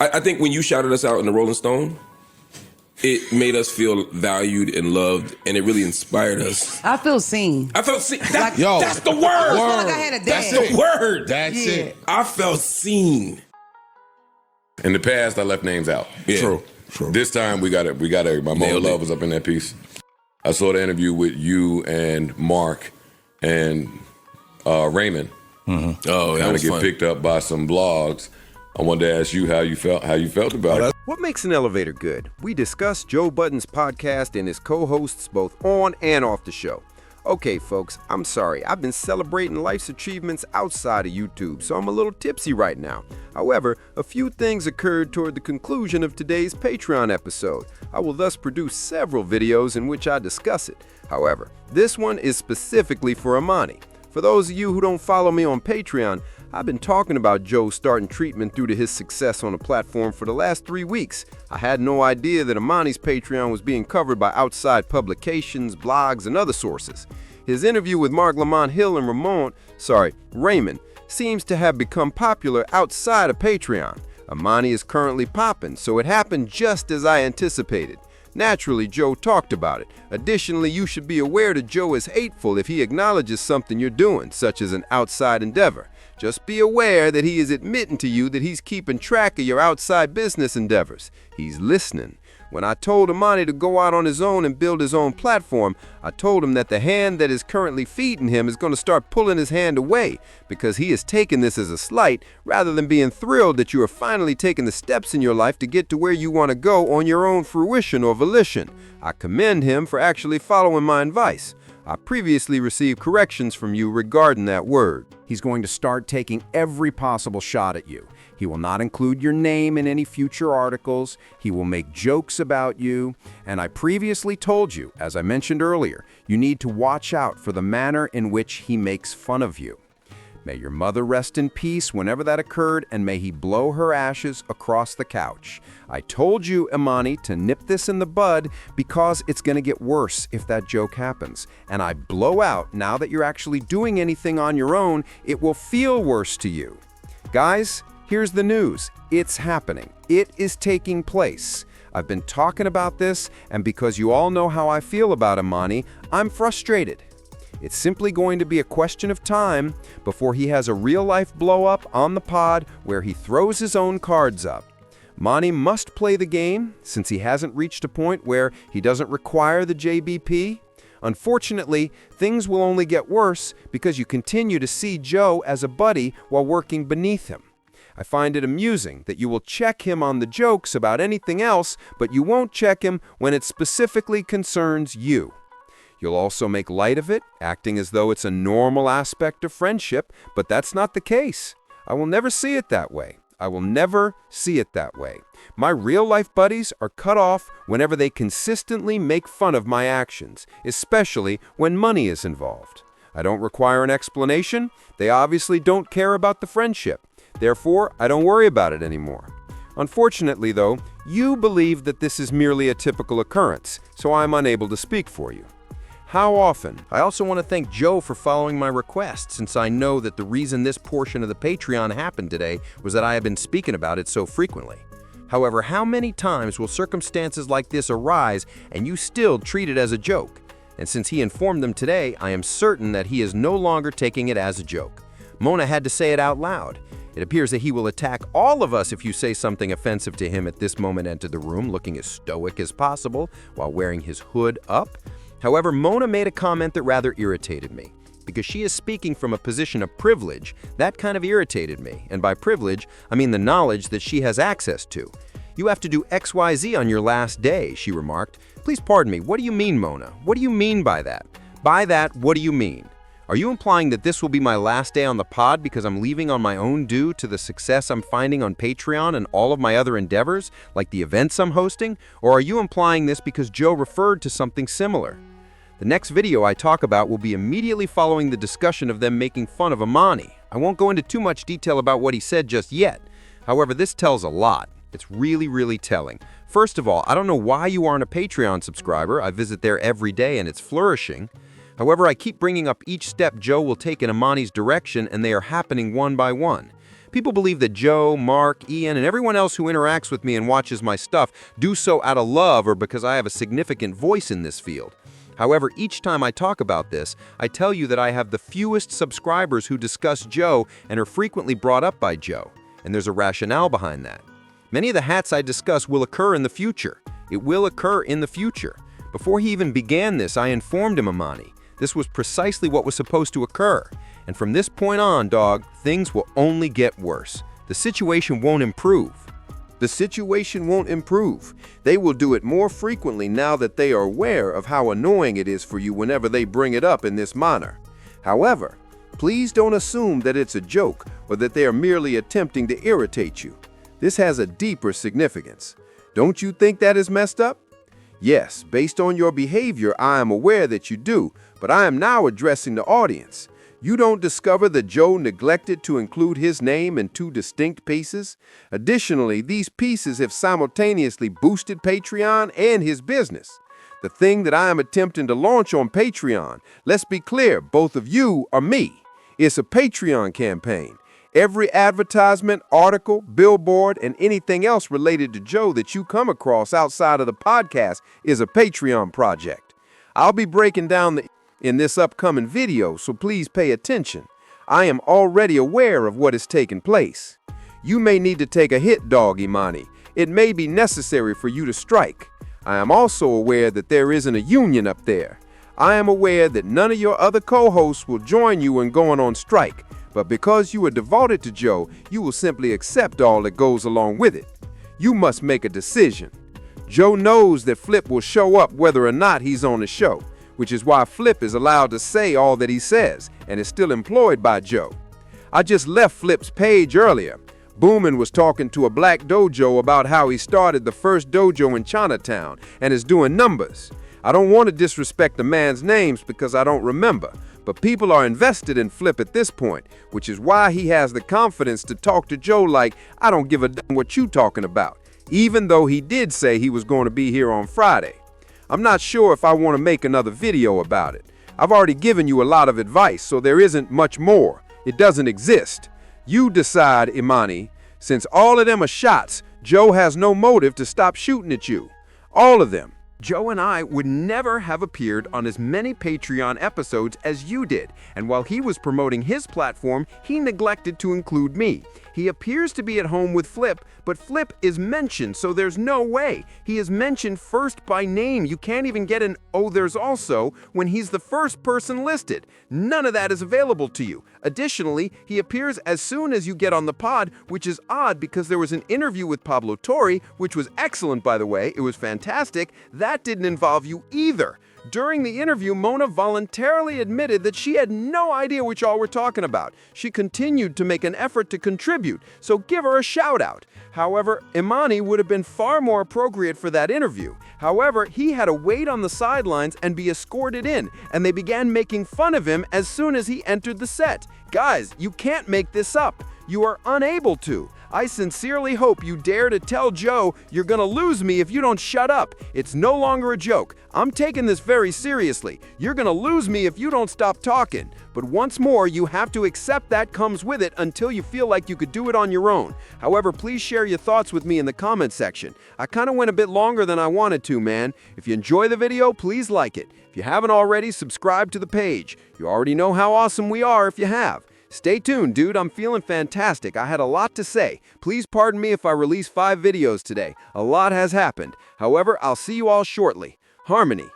I think when you shouted us out in the Rolling Stone, it made us feel valued and loved, and it really inspired us. I feel seen. I felt seen. Like, that's the word. I feel like I had a dad. That's the word. That's it. I felt seen. In the past, I left names out. Yeah. True. This time, we got everybody. My Mona Love was up in that piece. I saw the interview with you and Mark and Raymond. Mm-hmm. Oh, that kind was of get fun. picked up by some blogs. I wanted to ask you how you felt about it. What makes an elevator good? We discuss Joe Budden's podcast and his co-hosts both on and off the show. Okay, folks, I'm sorry. I've been celebrating life's achievements outside of YouTube, so I'm a little tipsy right now. However, a few things occurred toward the conclusion of today's Patreon episode. I will thus produce several videos in which I discuss it. However, this one is specifically for Emanny. For those of you who don't follow me on Patreon, I've been talking about Joe starting treatment due to his success on the platform for the last 3 weeks. I had no idea that Emanny's Patreon was being covered by outside publications, blogs, and other sources. His interview with Mark Lamont Hill and Raymond, seems to have become popular outside of Patreon. Emanny is currently popping, so it happened just as I anticipated. Naturally, Joe talked about it. Additionally, you should be aware that Joe is hateful if he acknowledges something you're doing, such as an outside endeavor. Just be aware that he is admitting to you that he's keeping track of your outside business endeavors. He's listening. When I told Emanny to go out on his own and build his own platform, I told him that the hand that is currently feeding him is going to start pulling his hand away because he is taking this as a slight rather than being thrilled that you are finally taking the steps in your life to get to where you want to go on your own fruition or volition. I commend him for actually following my advice. I previously received corrections from you regarding that word. He's going to start taking every possible shot at you. He will not include your name in any future articles. He will make jokes about you. And I previously told you, as I mentioned earlier, you need to watch out for the manner in which he makes fun of you. May your mother rest in peace whenever that occurred, and may he blow her ashes across the couch. I told you, Emanny, to nip this in the bud because it's going to get worse if that joke happens. And I blow out, now that you're actually doing anything on your own, it will feel worse to you. Guys, here's the news. It's happening. It is taking place. I've been talking about this, and because you all know how I feel about Emanny, I'm frustrated. It's simply going to be a question of time before he has a real-life blow-up on the pod where he throws his own cards up. Emanny must play the game since he hasn't reached a point where he doesn't require the JBP. Unfortunately, things will only get worse because you continue to see Joe as a buddy while working beneath him. I find it amusing that you will check him on the jokes about anything else, but you won't check him when it specifically concerns you. You'll also make light of it, acting as though it's a normal aspect of friendship, but that's not the case. I will never see it that way. I will never see it that way. My real-life buddies are cut off whenever they consistently make fun of my actions, especially when money is involved. I don't require an explanation. They obviously don't care about the friendship. Therefore, I don't worry about it anymore. Unfortunately, though, you believe that this is merely a typical occurrence, so I'm unable to speak for you. How often? I also want to thank Joe for following my request, since I know that the reason this portion of the Patreon happened today was that I have been speaking about it so frequently. However, how many times will circumstances like this arise and you still treat it as a joke? And since he informed them today, I am certain that he is no longer taking it as a joke. Mona had to say it out loud. It appears that he will attack all of us if you say something offensive to him at this moment. Entered the room looking as stoic as possible while wearing his hood up. However, Mona made a comment that rather irritated me. Because she is speaking from a position of privilege, that kind of irritated me. And by privilege, I mean the knowledge that she has access to. You have to do XYZ on your last day, she remarked. Please pardon me, what do you mean, Mona? What do you mean by that? By that, what do you mean? Are you implying that this will be my last day on the pod because I'm leaving on my own due to the success I'm finding on Patreon and all of my other endeavors, like the events I'm hosting? Or are you implying this because Joe referred to something similar? The next video I talk about will be immediately following the discussion of them making fun of Emanny. I won't go into too much detail about what he said just yet. However, this tells a lot. It's really, really telling. First of all, I don't know why you aren't a Patreon subscriber. I visit there every day and it's flourishing. However, I keep bringing up each step Joe will take in Emanny's direction, and they are happening one by one. People believe that Joe, Mark, Ian, and everyone else who interacts with me and watches my stuff do so out of love or because I have a significant voice in this field. However, each time I talk about this, I tell you that I have the fewest subscribers who discuss Joe and are frequently brought up by Joe. And there's a rationale behind that. Many of the hats I discuss will occur in the future. It will occur in the future. Before he even began this, I informed him, Emanny. This was precisely what was supposed to occur. And from this point on, dog, things will only get worse. The situation won't improve. The situation won't improve. They will do it more frequently now that they are aware of how annoying it is for you whenever they bring it up in this manner. However, please don't assume that it's a joke or that they are merely attempting to irritate you. This has a deeper significance. Don't you think that is messed up? Yes, based on your behavior, I am aware that you do, but I am now addressing the audience. You don't discover that Joe neglected to include his name in 2 distinct pieces? Additionally, these pieces have simultaneously boosted Patreon and his business. The thing that I am attempting to launch on Patreon, let's be clear, both of you are me. It's a Patreon campaign. Every advertisement, article, billboard, and anything else related to Joe that you come across outside of the podcast is a Patreon project. I'll be breaking down in this upcoming video, so please pay attention. I am already aware of what is taking place. You may need to take a hit, dog, Emanny. It may be necessary for you to strike. I am also aware that there isn't a union up there. I am aware that none of your other co-hosts will join you in going on strike, but because you are devoted to Joe, you will simply accept all that goes along with it. You must make a decision. Joe knows that Flip will show up whether or not he's on the show, which is why Flip is allowed to say all that he says and is still employed by Joe. I just left Flip's page earlier. Boomin was talking to a black dojo about how he started the first dojo in Chinatown and is doing numbers. I don't want to disrespect the man's names because I don't remember, but people are invested in Flip at this point, which is why he has the confidence to talk to Joe like, I don't give a damn what you talking about, even though he did say he was going to be here on Friday. I'm not sure if I want to make another video about it. I've already given you a lot of advice, so there isn't much more. It doesn't exist. You decide, Emanny. Since all of them are shots, Joe has no motive to stop shooting at you. All of them. Joe and I would never have appeared on as many Patreon episodes as you did, and while he was promoting his platform, he neglected to include me. He appears to be at home with Flip, but Flip is mentioned, so there's no way. He is mentioned first by name. You can't even get an "oh, there's also" when he's the first person listed. None of that is available to you. Additionally, he appears as soon as you get on the pod, which is odd because there was an interview with Pablo Torre, which was excellent, by the way. It was fantastic. That didn't involve you either. During the interview, Mona voluntarily admitted that she had no idea what y'all were talking about. She continued to make an effort to contribute, so give her a shout out. However, Emanny would have been far more appropriate for that interview. However, he had to wait on the sidelines and be escorted in, and they began making fun of him as soon as he entered the set. Guys, you can't make this up. You are unable to. I sincerely hope you dare to tell Joe you're gonna lose me if you don't shut up. It's no longer a joke. I'm taking this very seriously. You're gonna lose me if you don't stop talking. But once more, you have to accept that comes with it until you feel like you could do it on your own. However, please share your thoughts with me in the comment section. I kind of went a bit longer than I wanted to, man. If you enjoy the video, please like it. If you haven't already, subscribe to the page. You already know how awesome we are if you have. Stay tuned, dude. I'm feeling fantastic. I had a lot to say. Please pardon me if I release 5 videos today. A lot has happened. However, I'll see you all shortly. Harmony.